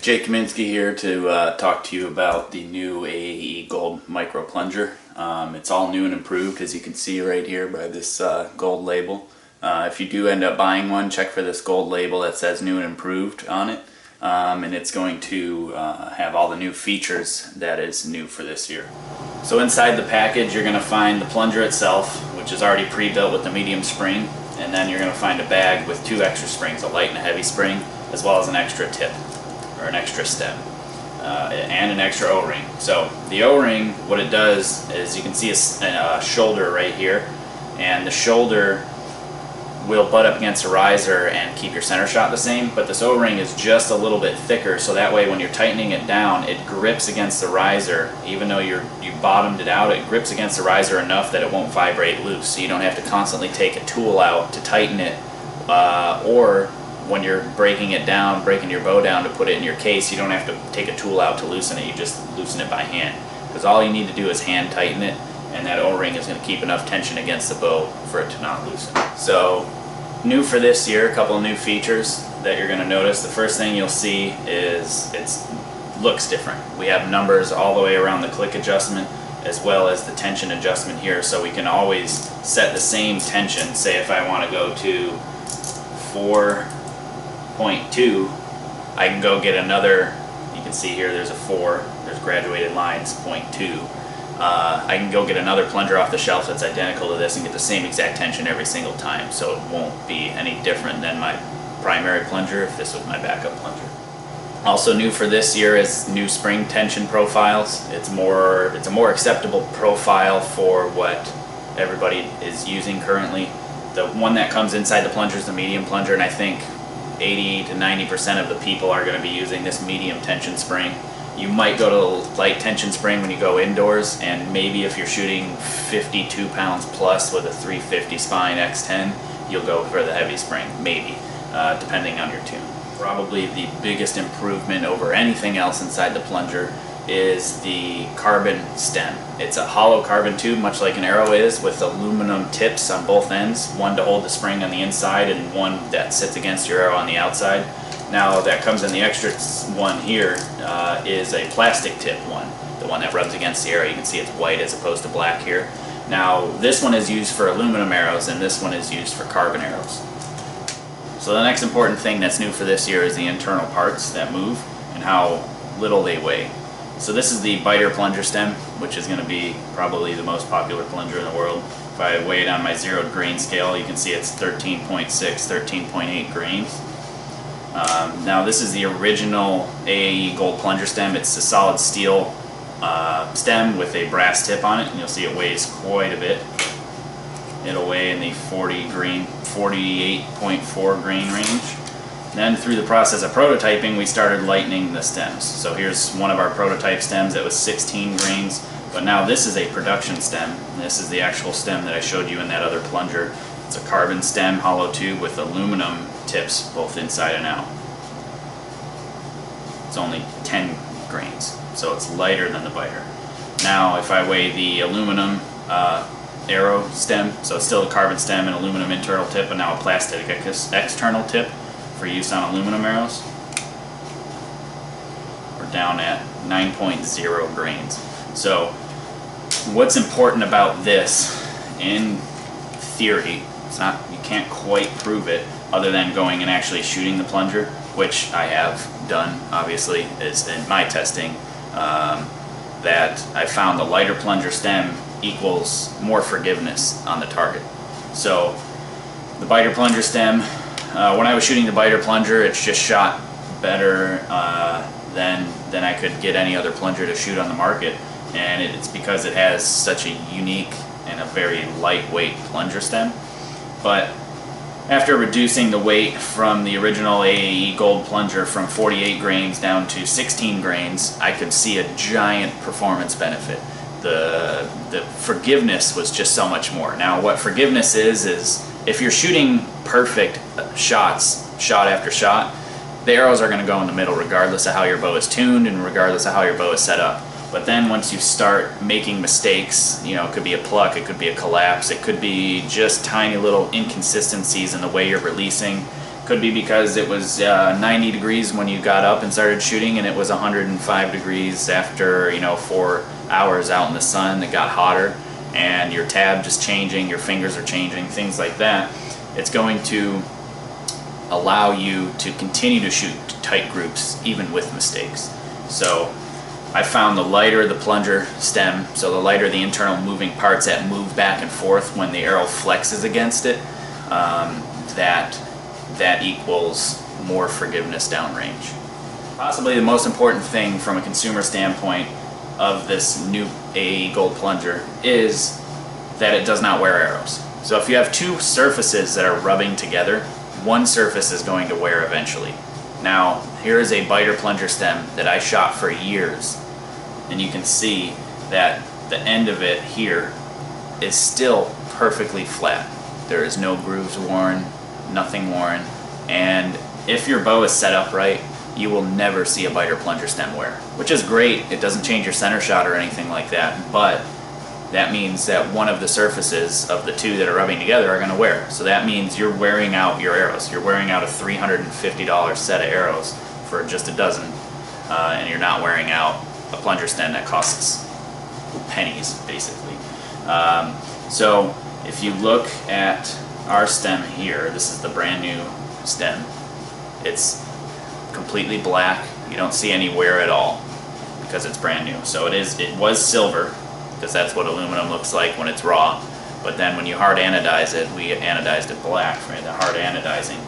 Jay Kaminski here to talk to you about the new AAE Gold Micro Plunger. It's all new and improved, as you can see right here by this gold label. If you do end up buying one, check for this gold label that says new and improved on it. And it's going to have all the new features that is new for this year. So inside the package you're going to find the plunger itself, which is already pre-built with the medium spring, and then you're going to find a bag with 2 extra springs, a light and a heavy spring, as well as an extra tip, or an extra stem, and an extra O-ring. So the O-ring, what it does is you can see a shoulder right here, and the shoulder will butt up against a riser and keep your center shot the same, but this O-ring is just a little bit thicker, so that way when you're tightening it down, it grips against the riser. Even though you bottomed it out, it grips against the riser enough that it won't vibrate loose, so you don't have to constantly take a tool out to tighten it, or when you're breaking it down, breaking your bow down to put it in your case, you don't have to take a tool out to loosen it, you just loosen it by hand. Because all you need to do is hand tighten it, and that O-ring is going to keep enough tension against the bow for it to not loosen. So, new for this year, a couple of new features that you're going to notice. The first thing you'll see is it looks different. We have numbers all the way around the click adjustment, as well as the tension adjustment here, so we can always set the same tension. Say if I want to go to 4.2, I can go get another, you can see here there's a 4, there's graduated lines, 0.2. I can go get another plunger off the shelf that's identical to this and get the same exact tension every single time, so it won't be any different than my primary plunger if this was my backup plunger. Also new for this year is new spring tension profiles. It's a more acceptable profile for what everybody is using currently. The one that comes inside the plunger is the medium plunger, and I think 80 to 90% of the people are going to be using this medium tension spring. You might go to the light tension spring when you go indoors, and maybe if you're shooting 52 pounds plus with a 350 spine X10, you'll go for the heavy spring, maybe, depending on your tune. Probably the biggest improvement over anything else inside the plunger is the carbon stem. It's a hollow carbon tube, much like an arrow is, with aluminum tips on both ends, one to hold the spring on the inside and one that sits against your arrow on the outside. Now that comes in the extra one here is a plastic tip one, the one that rubs against the arrow. You can see it's white as opposed to black here. Now this one is used for aluminum arrows and this one is used for carbon arrows. So the next important thing that's new for this year is the internal parts that move and how little they weigh. So this is the biter plunger stem, which is going to be probably the most popular plunger in the world. If I weigh it on my zeroed grain scale, you can see it's 13.6, 13.8 grains. Now this is the original AAE Gold Plunger stem. It's a solid steel stem with a brass tip on it, and you'll see it weighs quite a bit. It'll weigh in the 48.4 grain range. Then through the process of prototyping, we started lightening the stems. So here's one of our prototype stems that was 16 grains, but now this is a production stem. This is the actual stem that I showed you in that other plunger. It's a carbon stem, hollow tube with aluminum tips both inside and out. It's only 10 grains, so it's lighter than the biter. Now if I weigh the aluminum arrow stem, so it's still a carbon stem and aluminum internal tip, but now a plastic external tip for use on aluminum arrows, we're down at 9.0 grains. So what's important about this, in theory, it's not, you can't quite prove it other than going and actually shooting the plunger, which I have done, obviously, is in my testing, that I found the lighter plunger stem equals more forgiveness on the target. So the biter plunger stem, when I was shooting the biter plunger, it's just shot better than I could get any other plunger to shoot on the market, and it's because it has such a unique and a very lightweight plunger stem. But after reducing the weight from the original AAE Gold Plunger from 48 grains down to 16 grains, I could see a giant performance benefit. The forgiveness was just so much more. Now what forgiveness is if you're shooting perfect shots, shot after shot, the arrows are going to go in the middle regardless of how your bow is tuned and regardless of how your bow is set up. But then once you start making mistakes, you know, it could be a pluck, it could be a collapse, it could be just tiny little inconsistencies in the way you're releasing, Could be because it was 90 degrees when you got up and started shooting, and it was 105 degrees after 4 hours out in the sun. It got hotter, and your tab just changing, your fingers are changing, things like that. It's going to allow you to continue to shoot tight groups even with mistakes. So I found the lighter the plunger stem, so the lighter the internal moving parts that move back and forth when the arrow flexes against it, that equals more forgiveness downrange. Possibly the most important thing from a consumer standpoint of this new AAE Gold Plunger is that it does not wear arrows. So if you have two surfaces that are rubbing together, one surface is going to wear eventually. Now, here is a biter plunger stem that I shot for years, and you can see that the end of it here is still perfectly flat. There is no grooves worn, nothing worn, and if your bow is set up right, you will never see a biter plunger stem wear, which is great. It doesn't change your center shot or anything like that, but that means that one of the surfaces of the two that are rubbing together are going to wear. So that means you're wearing out your arrows. You're wearing out a $350 set of arrows for just a dozen, and you're not wearing out a plunger stem that costs pennies, basically. So if you look at our stem here, this is the brand new stem. It's completely black. You don't see any wear at all because it's brand new. So it was silver, because that's what aluminum looks like when it's raw. But then when you hard anodize it, we anodized it black for the hard anodizing.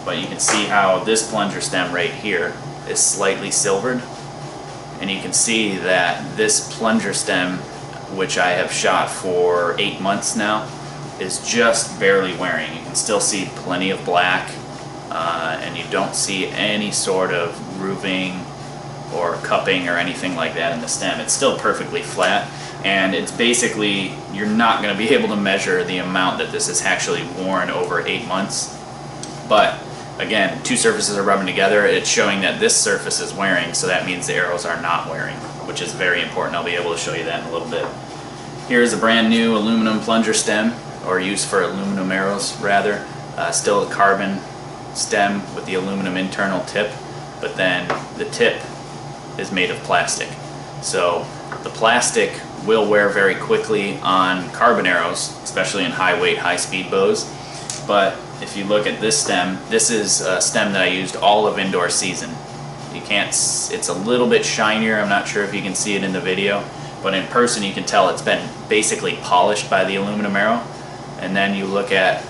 But you can see how this plunger stem right here is slightly silvered. And you can see that this plunger stem, which I have shot for 8 months now, is just barely wearing. You can still see plenty of black, and you don't see any sort of grooving or cupping or anything like that in the stem. It's still perfectly flat, and it's basically, you're not going to be able to measure the amount that this is actually worn over 8 months. But again, two surfaces are rubbing together. It's showing that this surface is wearing, so that means the arrows are not wearing, which is very important. I'll be able to show you that in a little bit. Here's a brand new aluminum plunger stem, or used for aluminum arrows rather. Still a carbon stem with the aluminum internal tip, but then the tip is made of plastic. So the plastic will wear very quickly on carbon arrows, especially in high weight, high speed bows. But if you look at this stem, this is a stem that I used all of indoor season. You can't, it's a little bit shinier. I'm not sure if you can see it in the video, but in person you can tell it's been basically polished by the aluminum arrow. And then you look at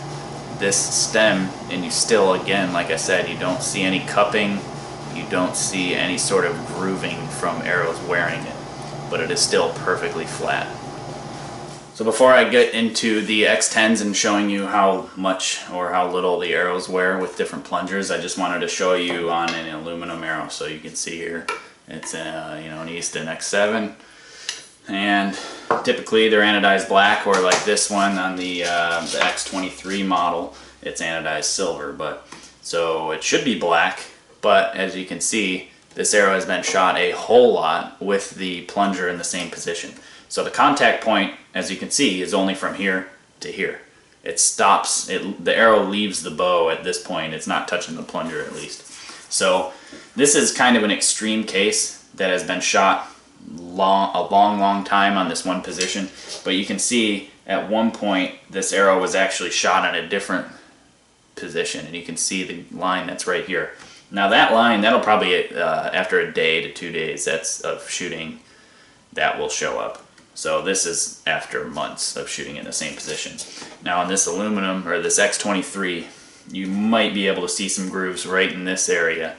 this stem and you still, again, like I said, you don't see any cupping, you don't see any sort of grooving from arrows wearing it, but it is still perfectly flat. So before I get into the X10s and showing you how much or how little the arrows wear with different plungers, I just wanted to show you on an aluminum arrow. So you can see here, it's an Easton X7, and typically they're anodized black, or like this one on the X23 model, it's anodized silver. But so it should be black, but as you can see, this arrow has been shot a whole lot with the plunger in the same position. So the contact point, as you can see, is only from here to here. It stops, the arrow leaves the bow at this point. It's not touching the plunger, at least. So this is kind of an extreme case that has been shot a long time on this one position. But you can see at one point this arrow was actually shot in a different position, and you can see the line that's right here. Now that line, that'll probably, after a day to 2 days of shooting, that will show up. So this is after months of shooting in the same position. Now on this aluminum, or this X23, you might be able to see some grooves right in this area.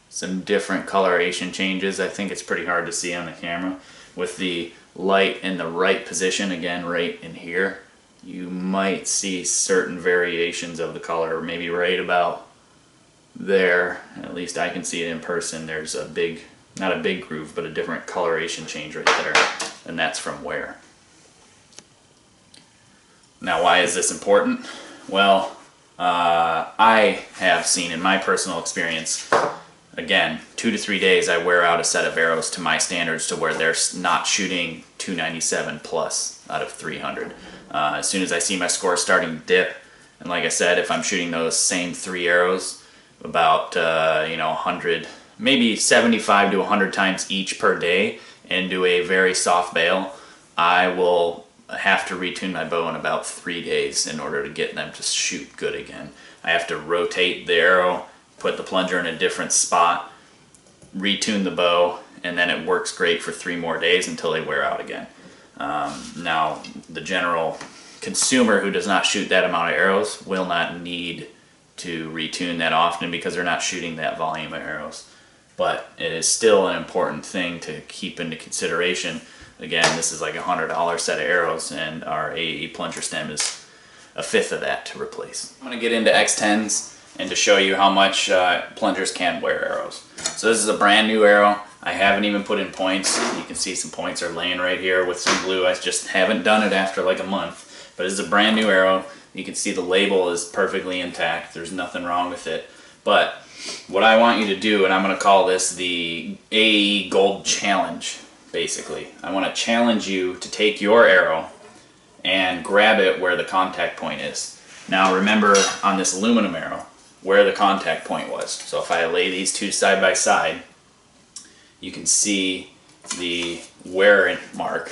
Some different coloration changes. I think it's pretty hard to see on the camera. With the light in the right position, again right in here, you might see certain variations of the color, maybe right about there. At least I can see it in person. There's a big, not a big groove, but a different coloration change right there, and that's from wear. Now why is this important? Well, I have seen in my personal experience, again, 2 to 3 days I wear out a set of arrows to my standards, to where they're not shooting 297 plus out of 300. As soon as I see my score starting to dip, and like I said, if I'm shooting those same 3 arrows about 100, maybe 75 to 100 times each per day and do a very soft bail, I will have to retune my bow in about 3 days in order to get them to shoot good again. I have to rotate the arrow, put the plunger in a different spot, retune the bow, and then it works great for 3 more days until they wear out again. Now, the general consumer who does not shoot that amount of arrows will not need to retune that often because they're not shooting that volume of arrows. But it is still an important thing to keep into consideration. Again, this is like $100 set of arrows, and our AAE plunger stem is a fifth of that to replace. I'm going to get into X10s and to show you how much plungers can wear arrows. So this is a brand new arrow. I haven't even put in points. You can see some points are laying right here with some glue. I just haven't done it after like a month. But this is a brand new arrow. You can see the label is perfectly intact. There's nothing wrong with it. But what I want you to do, and I'm going to call this the AAE Gold Challenge, basically. I want to challenge you to take your arrow and grab it where the contact point is. Now remember, on this aluminum arrow, where the contact point was. So if I lay these two side by side, you can see the wear mark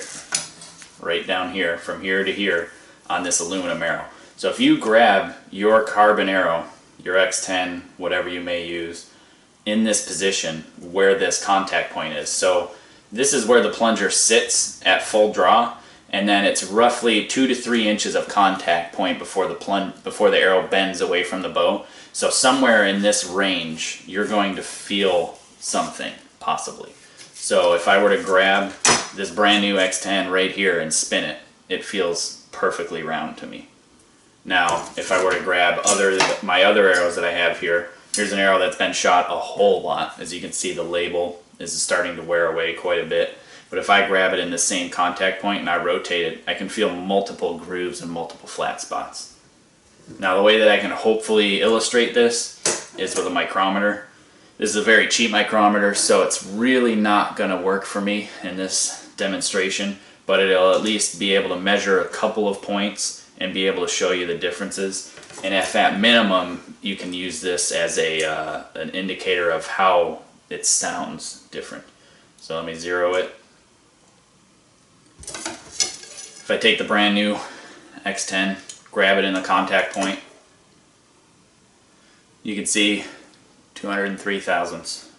right down here, from here to here, on this aluminum arrow. So if you grab your carbon arrow, your X10, whatever you may use, in this position where this contact point is. So this is where the plunger sits at full draw, and then it's roughly 2 to 3 inches of contact point before the arrow bends away from the bow. So somewhere in this range, you're going to feel something, possibly. So if I were to grab this brand new X10 right here and spin it, it feels perfectly round to me. Now, if I were to grab my other arrows that I have here, here's an arrow that's been shot a whole lot. As you can see, the label is starting to wear away quite a bit. But if I grab it in the same contact point and I rotate it, I can feel multiple grooves and multiple flat spots. Now, the way that I can hopefully illustrate this is with a micrometer. This is a very cheap micrometer, so it's really not going to work for me in this demonstration, but it'll at least be able to measure a couple of points and be able to show you the differences. And if at minimum, you can use this as an indicator of how it sounds different. So let me zero it. If I take the brand new X10, grab it in the contact point, you can see 203 thousandths,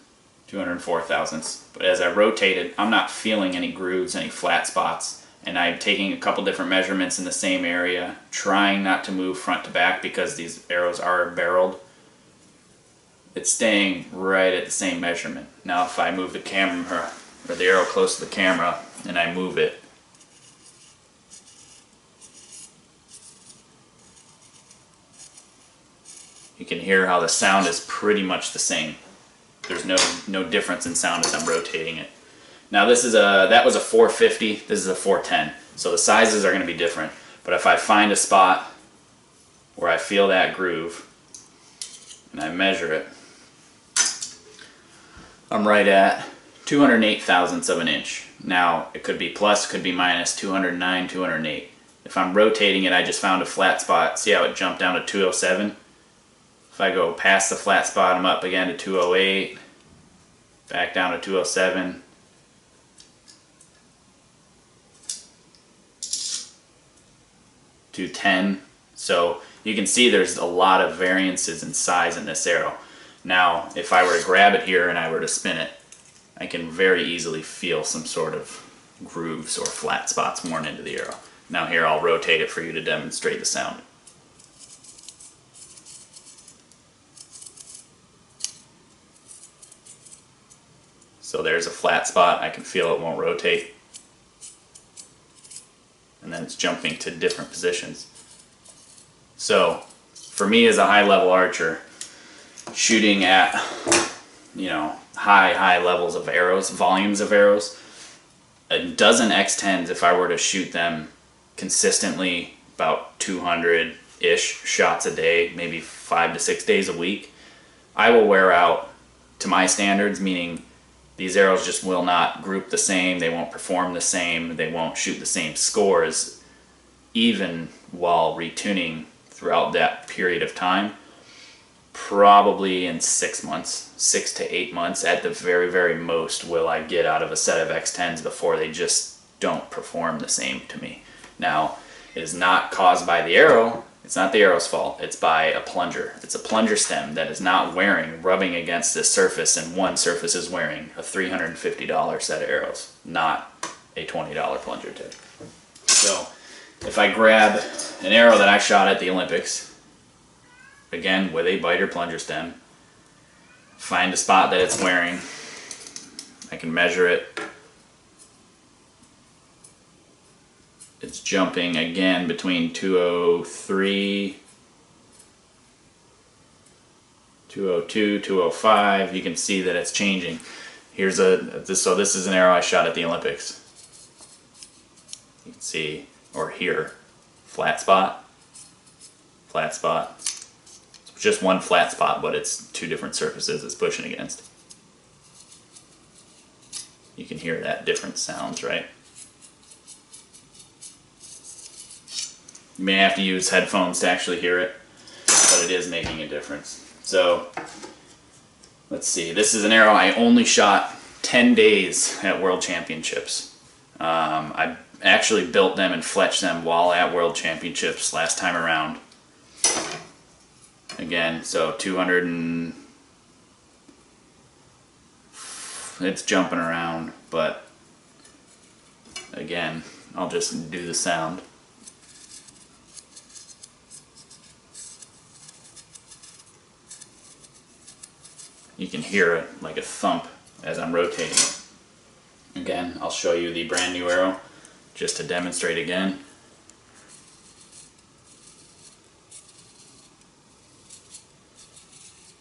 204 thousandths. But as I rotate it, I'm not feeling any grooves, any flat spots. And I'm taking a couple different measurements in the same area, trying not to move front to back because these arrows are barreled. It's staying right at the same measurement. Now if I move the camera, or the arrow close to the camera, and I move it, you can hear how the sound is pretty much the same. There's no difference in sound as I'm rotating it. Now that was a 450, this is a 410, so the sizes are going to be different. But if I find a spot where I feel that groove and I measure it, I'm right at 208 thousandths of an inch. Now it could be plus, it could be minus, 209, 208. If I'm rotating it, I just found a flat spot. See how it jumped down to 207? If I go past the flat spot, I'm up again to 208, back down to 207. 210. So you can see there's a lot of variances in size in this arrow. Now if I were to grab it here and I were to spin it, I can very easily feel some sort of grooves or flat spots worn into the arrow. Now here I'll rotate it for you to demonstrate the sound. So there's a flat spot, I can feel it won't rotate. And then it's jumping to different positions. So for me as a high level archer, shooting at high levels of arrows, volumes of arrows, a dozen X10s, if I were to shoot them consistently about 200-ish shots a day, maybe 5 to 6 days a week, I will wear out to my standards, meaning these arrows just will not group the same, they won't perform the same, they won't shoot the same scores, even while retuning throughout that period of time. probably in 6 months, 6 to 8 months at the very, very most will I get out of a set of X10s before they just don't perform the same to me. Now, it is not caused by the arrow. It's not the arrow's fault. It's by a plunger. It's a plunger stem that is not rubbing against this surface, and one surface is wearing a $350 set of arrows, not a $20 plunger tip. So if I grab an arrow that I shot at the Olympics, again with a biter plunger stem, find the spot that it's wearing, I can measure it. It's jumping again between 203, 202, 205. You can see that it's changing. So this is an arrow I shot at the Olympics. You can see, or here, flat spot, flat spot. It's just one flat spot, but it's two different surfaces it's pushing against. You can hear that different sounds, right? You may have to use headphones to actually hear it, but it is making a difference. So, let's see. This is an arrow I only shot 10 days at World Championships. I actually built them and fletched them while at World Championships last time around. Again, so 200 and... it's jumping around, but again, I'll just do the sound. You can hear it like a thump as I'm rotating it. Again, I'll show you the brand new arrow just to demonstrate again.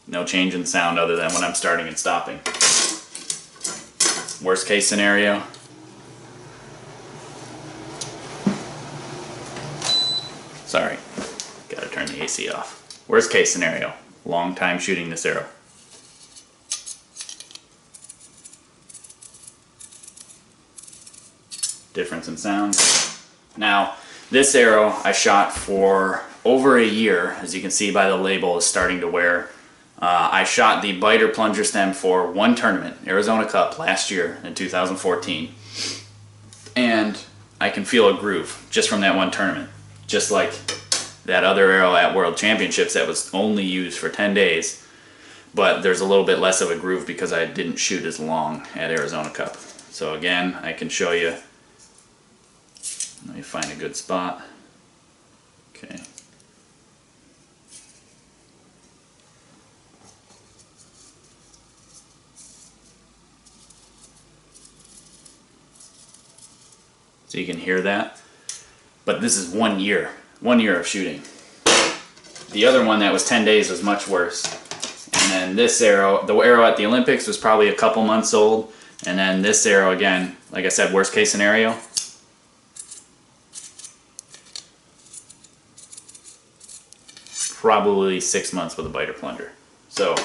No change in sound other than when I'm starting and stopping. Worst case scenario. Sorry, gotta turn the AC off. Worst case scenario, long time shooting this arrow. Difference in sound. Now, this arrow I shot for over a year, as you can see by the label is starting to wear. I shot the biter plunger stem for one tournament, Arizona Cup, last year in 2014. And I can feel a groove just from that one tournament. Just like that other arrow at World Championships that was only used for 10 days. But there's a little bit less of a groove because I didn't shoot as long at Arizona Cup. So again, I can show you. Let me find a good spot. Okay. So you can hear that. But this is 1 year. 1 year of shooting. The other one that was 10 days was much worse. And then this arrow, the arrow at the Olympics was probably a couple months old. And then this arrow again, like I said, worst case scenario. Probably 6 months with a biter plunger. So,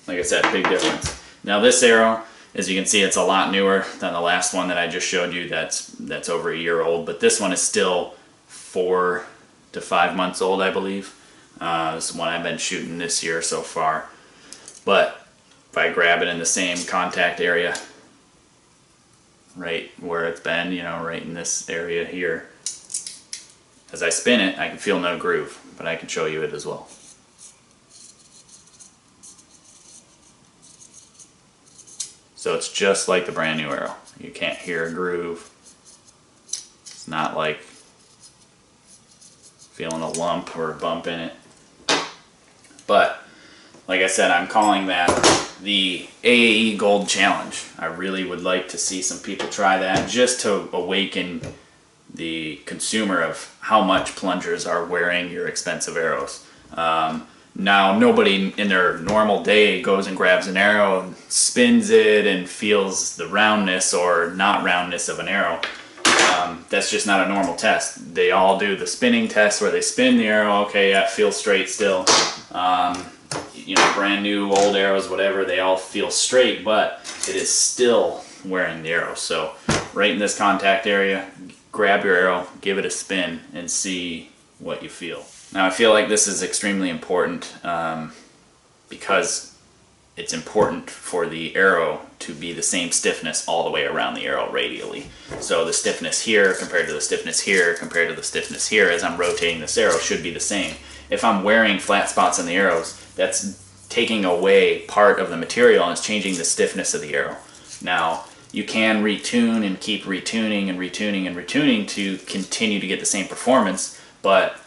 like I said, big difference. Now this arrow, as you can see, it's a lot newer than the last one that I just showed you that's over a year old, but this one is still 4 to 5 months old, I believe. This is one I've been shooting this year so far. But if I grab it in the same contact area, right where it's been, you know, right in this area here, as I spin it, I can feel no groove, but I can show you it as well. So it's just like the brand new arrow. You can't hear a groove. It's not like feeling a lump or a bump in it. But, like I said, I'm calling that the AAE Gold Challenge. I really would like to see some people try that just to awaken the consumer of how much plungers are wearing your expensive arrows. Now, nobody in their normal day goes and grabs an arrow and spins it and feels the roundness or not roundness of an arrow. That's just not a normal test. They all do the spinning test where they spin the arrow, okay, yeah, it feels straight still. You know, brand new, old arrows, whatever, they all feel straight, but it is still wearing the arrow. So, right in this contact area, grab your arrow, give it a spin, and see what you feel. Now I feel like this is extremely important because it's important for the arrow to be the same stiffness all the way around the arrow radially. So the stiffness here compared to the stiffness here compared to the stiffness here as I'm rotating this arrow should be the same. If I'm wearing flat spots on the arrows, that's taking away part of the material and it's changing the stiffness of the arrow. Now you can retune and keep retuning and retuning and retuning to continue to get the same performance, but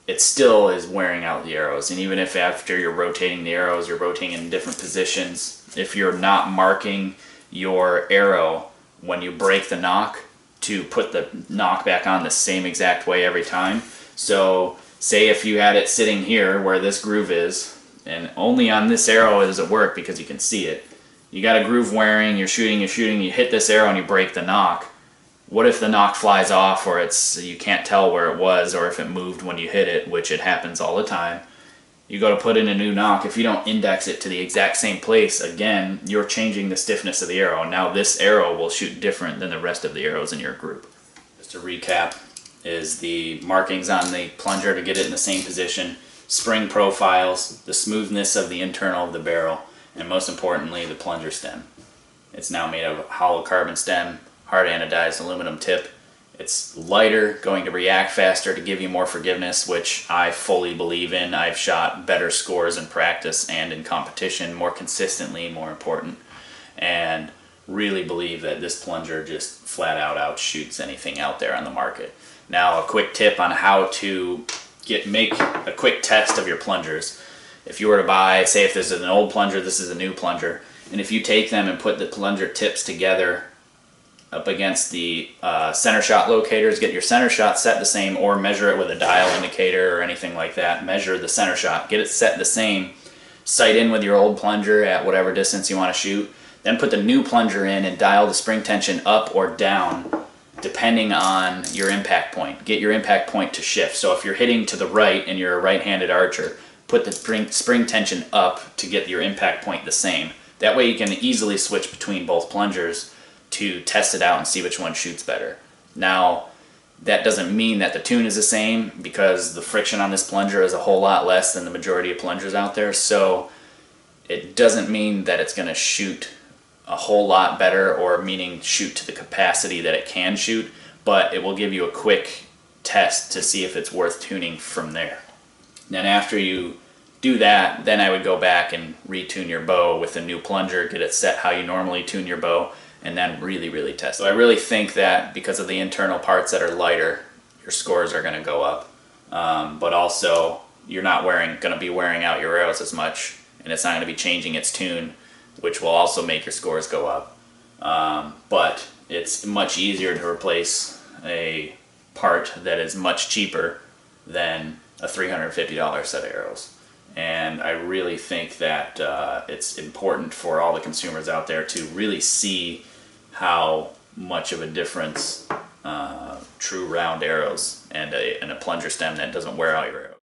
it still is wearing out the arrows. And even if after you're rotating the arrows, you're rotating in different positions, if you're not marking your arrow when you break the knock to put the knock back on the same exact way every time. So say if you had it sitting here where this groove is, and only on this arrow does it work because you can see it. You got a groove wearing, you're shooting, you hit this arrow and you break the knock. What if the knock flies off, or you can't tell where it was, or if it moved when you hit it, which it happens all the time. You go to put in a new knock, if you don't index it to the exact same place, again, you're changing the stiffness of the arrow. Now this arrow will shoot different than the rest of the arrows in your group. Just to recap, is the markings on the plunger to get it in the same position, spring profiles, the smoothness of the internal of the barrel, and most importantly, the plunger stem. It's now made of hollow carbon stem, hard anodized aluminum tip. It's lighter, going to react faster to give you more forgiveness, which I fully believe in. I've shot better scores in practice and in competition more consistently, more important, and really believe that this plunger just flat out outshoots anything out there on the market. Now a quick tip on how to make a quick test of your plungers. If you were to buy, say if this is an old plunger, this is a new plunger, and if you take them and put the plunger tips together up against the center shot locators, get your center shot set the same, or measure it with a dial indicator or anything like that. Measure the center shot, get it set the same, sight in with your old plunger at whatever distance you want to shoot, then put the new plunger in and dial the spring tension up or down depending on your impact point. Get your impact point to shift. So if you're hitting to the right and you're a right-handed archer, put the spring tension up to get your impact point the same. That way you can easily switch between both plungers to test it out and see which one shoots better. Now, that doesn't mean that the tune is the same, because the friction on this plunger is a whole lot less than the majority of plungers out there, so it doesn't mean that it's going to shoot a whole lot better, or meaning shoot to the capacity that it can shoot, but it will give you a quick test to see if it's worth tuning from there. Then after you do that, then I would go back and retune your bow with a new plunger, get it set how you normally tune your bow, and then really test. So I really think that because of the internal parts that are lighter, your scores are going to go up. But also, you're not going to be wearing out your arrows as much, and it's not going to be changing its tune, which will also make your scores go up. But it's much easier to replace a part that is much cheaper than a $350 set of arrows. And I really think that it's important for all the consumers out there to really see how much of a difference true round arrows and a plunger stem that doesn't wear out your arrows.